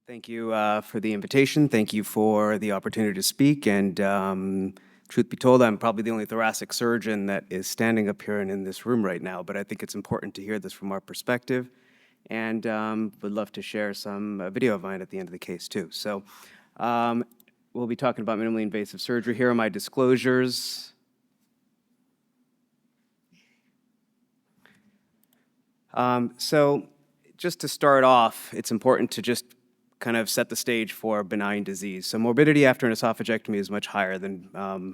Thank you for the invitation. Thank you for the opportunity to speak. And truth be told, I'm probably the only thoracic surgeon that is standing up here and in this room right now, but I think it's important to hear this from our perspective. And would love to share some video of mine at the end of the case, too. So we'll be talking about minimally invasive surgery. Here are my disclosures. So just to start off, it's important to just kind of set the stage for benign disease. So morbidity after an esophagectomy is much higher than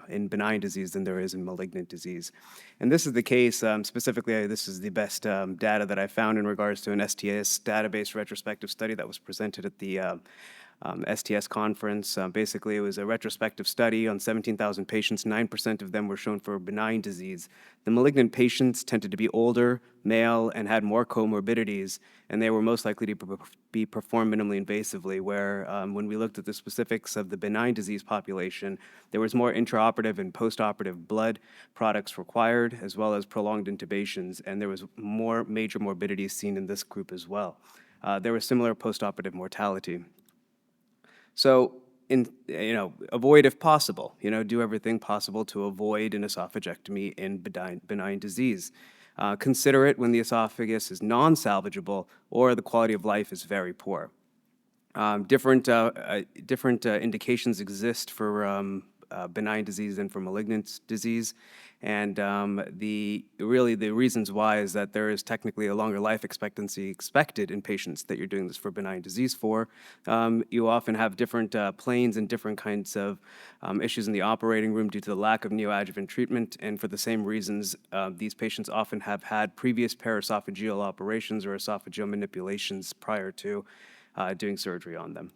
in benign disease than there is in malignant disease. And this is the case, specifically, this is the best data that I found in regards to an STS database retrospective study that was presented at the STS conference. Basically, it was a retrospective study on 17,000 patients. 9% of them were shown for benign disease. The malignant patients tended to be older, male, and had more comorbidities, and they were most likely to be performed minimally invasively, where when we looked at the specifics of the benign disease population, there was more intraoperative and postoperative blood products required, as well as prolonged intubations, and there was more major morbidities seen in this group as well. There was similar postoperative mortality. So, avoid if possible. Do everything possible to avoid an esophagectomy in benign disease. Consider it when the esophagus is non-salvageable or the quality of life is very poor. Different indications exist for benign disease and for malignant disease. And the reasons why is that there is technically a longer life expectancy expected in patients that you're doing this for benign disease for. You often have different planes and different kinds of issues in the operating room due to the lack of neoadjuvant treatment. And for the same reasons, these patients often have had previous paraesophageal operations or esophageal manipulations prior to doing surgery on them.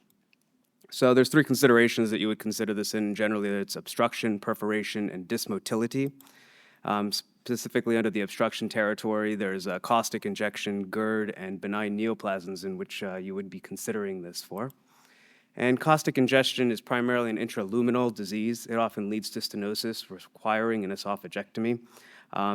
So there's three considerations that you would consider this in. Generally, it's obstruction, perforation, and dysmotility. Specifically under the obstruction territory, there's a caustic injection, GERD, and benign neoplasms in which you would be considering this for. And caustic ingestion is primarily an intraluminal disease. It often leads to stenosis, requiring an esophagectomy.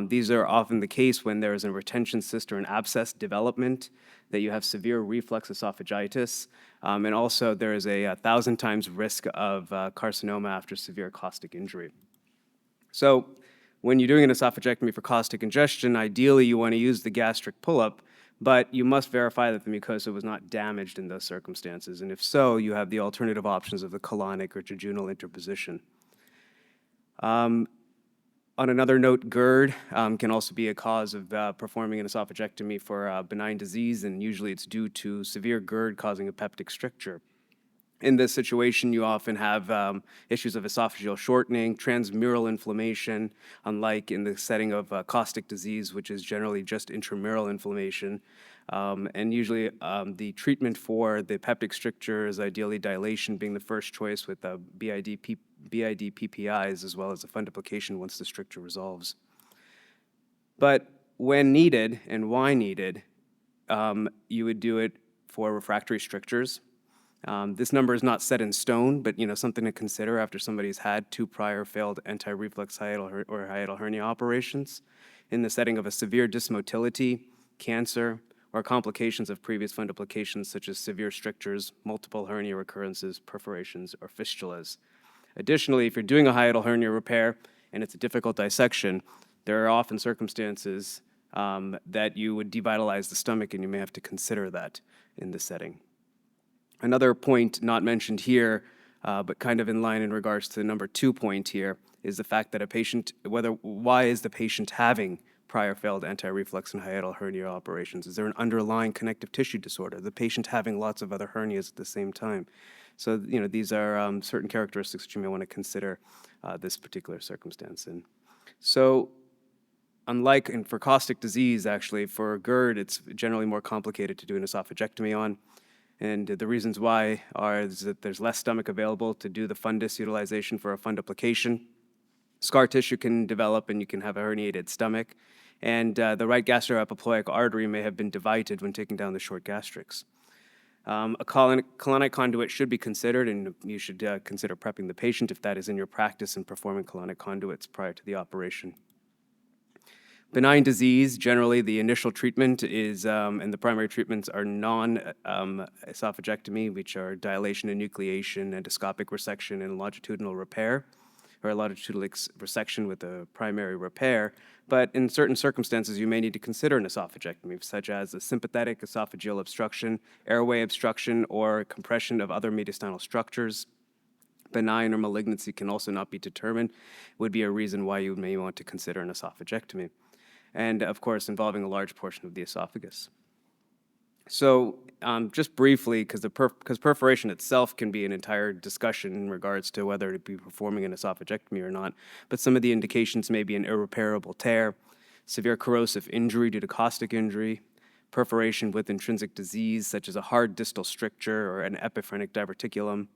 These are often the case when there is a retention cyst or an abscess development, that you have severe reflux esophagitis, and also there is a 1,000 times risk of carcinoma after severe caustic injury. So when you're doing an esophagectomy for caustic ingestion, ideally you want to use the gastric pull-up, but you must verify that the mucosa was not damaged in those circumstances, and if so, you have the alternative options of the colonic or jejunal interposition. On another note, GERD can also be a cause of performing an esophagectomy for benign disease, and usually it's due to severe GERD causing a peptic stricture. In this situation, you often have issues of esophageal shortening, transmural inflammation, unlike in the setting of caustic disease, which is generally just intramural inflammation. And usually the treatment for the peptic stricture is ideally dilation being the first choice with BID PPIs, as well as the fundoplication once the stricture resolves. But when needed and why needed, you would do it for refractory strictures. This number is not set in stone, but something to consider after somebody's had 2 prior failed anti-reflux hiatal or hiatal hernia operations. In the setting of a severe dysmotility, cancer, or complications of previous fundoplications such as severe strictures, multiple hernia recurrences, perforations, or fistulas. Additionally, if you're doing a hiatal hernia repair and it's a difficult dissection, there are often circumstances that you would devitalize the stomach, and you may have to consider that in this setting. Another point not mentioned here, but kind of in line in regards to the number 2 point here, is the fact that why is the patient having prior failed anti-reflux and hiatal hernia operations? Is there an underlying connective tissue disorder? The patient having lots of other hernias at the same time? So, these are certain characteristics that you may want to consider this particular circumstance in. So, for caustic disease, actually, for GERD, it's generally more complicated to do an esophagectomy on. And the reasons why is that there's less stomach available to do the fundus utilization for a fundoplication. Scar tissue can develop and you can have a herniated stomach. And the right gastroepiploic artery may have been divided when taking down the short gastrics. A colonic conduit should be considered, and you should consider prepping the patient if that is in your practice and performing colonic conduits prior to the operation. Benign disease, generally the initial treatment is, and the primary treatments are non-esophagectomy, which are dilation and nucleation, endoscopic resection, and longitudinal repair, or longitudinal resection with a primary repair. But in certain circumstances, you may need to consider an esophagectomy, such as a sympathetic esophageal obstruction, airway obstruction, or compression of other mediastinal structures. Benign or malignancy can also not be determined, would be a reason why you may want to consider an esophagectomy. And of course, involving a large portion of the esophagus. So just briefly, because perforation itself can be an entire discussion in regards to whether to be performing an esophagectomy or not, but some of the indications may be an irreparable tear, severe corrosive injury due to caustic injury, perforation with intrinsic disease, such as a hard distal stricture or an epiphrenic diverticulum,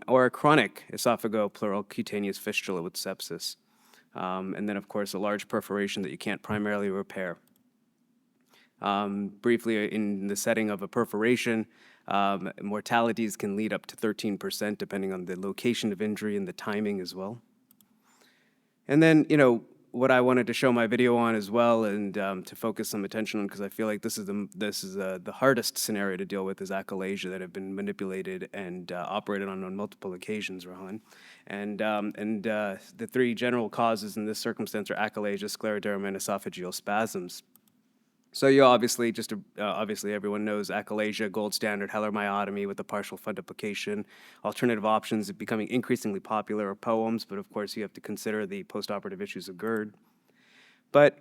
or a chronic esophagopleural cutaneous fistula with sepsis. And then, of course, a large perforation that you can't primarily repair. Briefly, in the setting of a perforation, mortalities can lead up to 13%, depending on the location of injury and the timing as well. And then, what I wanted to show my video on as well, and to focus some attention on, because I feel like this is the hardest scenario to deal with, is achalasia that have been manipulated and operated on multiple occasions, Rohan. And the three general causes in this circumstance are achalasia, scleroderma, and esophageal spasms. So you obviously, obviously everyone knows achalasia, gold standard, Heller myotomy with a partial fundoplication. Alternative options are becoming increasingly popular are POEMs, but of course you have to consider the postoperative issues of GERD. But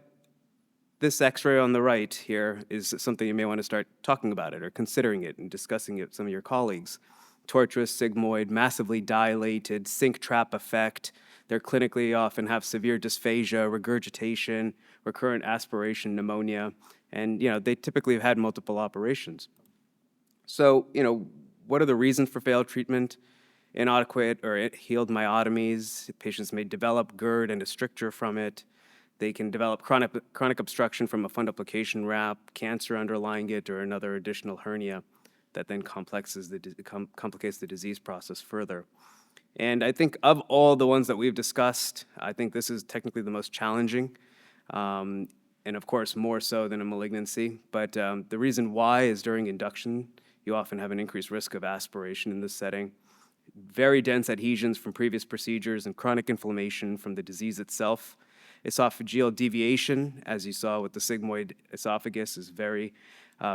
this x-ray on the right here is something you may want to start talking about it or considering it and discussing it with some of your colleagues. Tortuous sigmoid, massively dilated, sink trap effect. They're clinically often have severe dysphagia, regurgitation, recurrent aspiration, pneumonia, and they typically have had multiple operations. So, what are the reasons for failed treatment? Inadequate or healed myotomies. Patients may develop GERD and a stricture from it. They can develop chronic obstruction from a fundoplication wrap, cancer underlying it, or another additional hernia that then complicates the disease process further. And I think of all the ones that we've discussed, I think this is technically the most challenging, and of course more so than a malignancy. But the reason why is during induction, you often have an increased risk of aspiration in this setting. Very dense adhesions from previous procedures and chronic inflammation from the disease itself. Esophageal deviation, as you saw with the sigmoid esophagus, is very,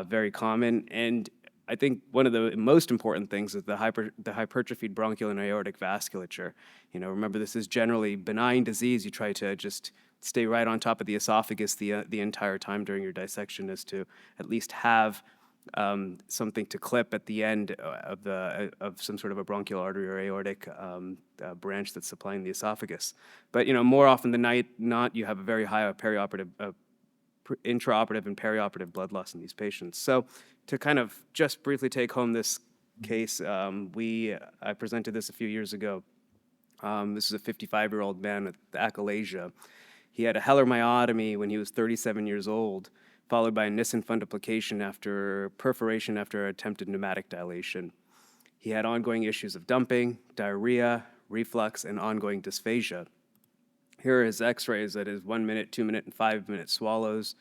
very common. And I think one of the most important things is the hypertrophied bronchial and aortic vasculature. Remember, this is generally benign disease. You try to just stay right on top of the esophagus the entire time during your dissection, is to at least have something to clip at the end of some sort of a bronchial artery or aortic branch that's supplying the esophagus. But more often than not, you have a very high intraoperative and perioperative blood loss in these patients. So to kind of just briefly take home this case, I presented this a few years ago. This is a 55-year-old man with achalasia. He had a Heller myotomy when he was 37 years old, followed by a Nissen fundoplication after perforation after attempted pneumatic dilation. He had ongoing issues of dumping, diarrhea, reflux, and ongoing dysphagia. Here are his x-rays at his 1 minute, 2 minute, and 5 minute swallows.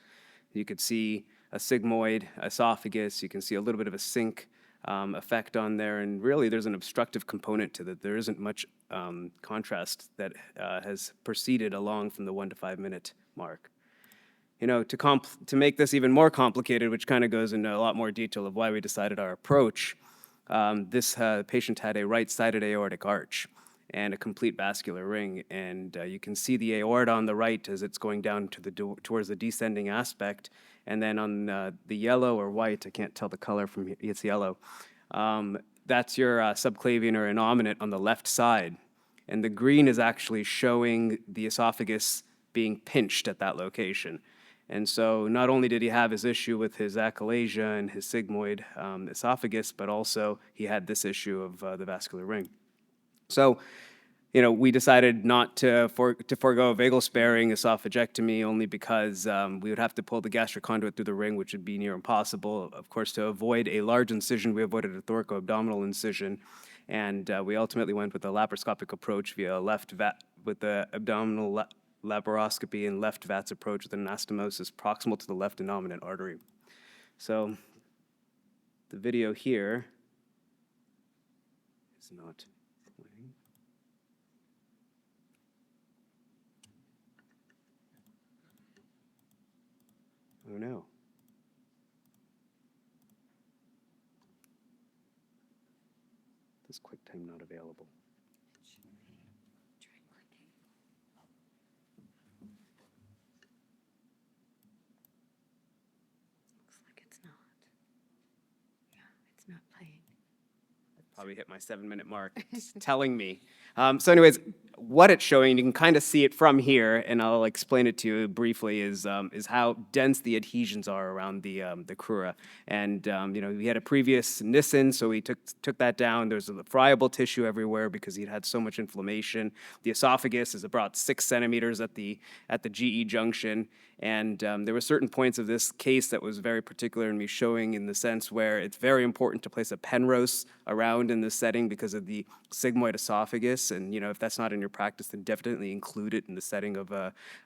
You could see a sigmoid esophagus. You can see a little bit of a sink effect on there. And really, there's an obstructive component to that. There isn't much contrast that has proceeded along from the 1 to 5 minute mark. To make this even more complicated, which kind of goes into a lot more detail of why we decided our approach, this patient had a right-sided aortic arch and a complete vascular ring. And you can see the aorta on the right as it's going down towards the descending aspect. And then on the yellow or white, I can't tell the color from here, it's yellow, that's your subclavian or innominate on the left side. And the green is actually showing the esophagus being pinched at that location. And so not only did he have his issue with his achalasia and his sigmoid esophagus, but also he had this issue of the vascular ring. So, we decided not to forego vagal-sparing esophagectomy only because we would have to pull the gastric conduit through the ring, which would be near impossible. Of course, to avoid a large incision, we avoided a thoracoabdominal incision, and we ultimately went with a laparoscopic approach via with the abdominal laparoscopy and left VATS approach with an anastomosis proximal to the left innominate artery. So the video here is not playing. Oh no. This QuickTime not available. Looks like it's not. Yeah, it's not playing. Probably hit my 7-minute mark. It's telling me. So anyways, what it's showing, you can kind of see it from here, and I'll explain it to you briefly, is how dense the adhesions are around the crura. And we had a previous Nissen, so we took that down. There's a friable tissue everywhere because he'd had so much inflammation. The esophagus is about 6 centimeters at the GE junction. And there were certain points of this case that was very particular in me showing in the sense where it's very important to place a Penrose around in this setting because of the sigmoid esophagus. And if that's not in your practice, then definitely include it in the setting of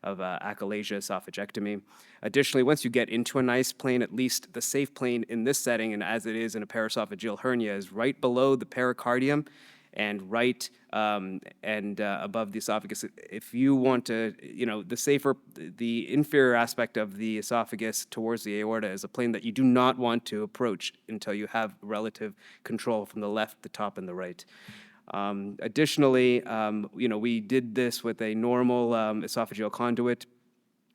achalasia esophagectomy. Additionally, once you get into a nice plane, at least the safe plane in this setting, and as it is in a paraesophageal hernia, is right below the pericardium and right above the esophagus. If you want to, the inferior aspect of the esophagus towards the aorta is a plane that you do not want to approach until you have relative control from the left, the top, and the right. Additionally, we did this with a normal esophageal conduit,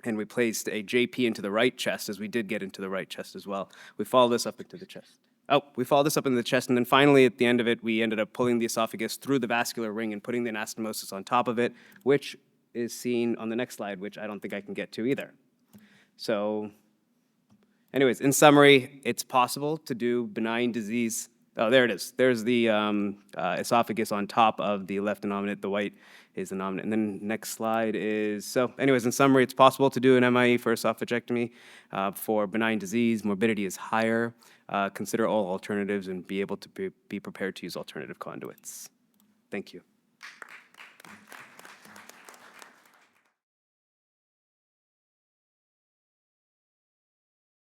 and we placed a JP into the right chest, as we did get into the right chest as well. We follow this up into the chest. We followed this up into the chest, and then finally, at the end of it, we ended up pulling the esophagus through the vascular ring and putting the anastomosis on top of it, which is seen on the next slide, which I don't think I can get to either. So anyways, in summary, it's possible to do benign disease. Oh, there it is. There's the esophagus on top of the left innominate. The white is the innominate. And then next slide is, so anyways, in summary, it's possible to do an MIE for esophagectomy for benign disease. Morbidity is higher. Consider all alternatives and be able to be prepared to use alternative conduits. Thank you.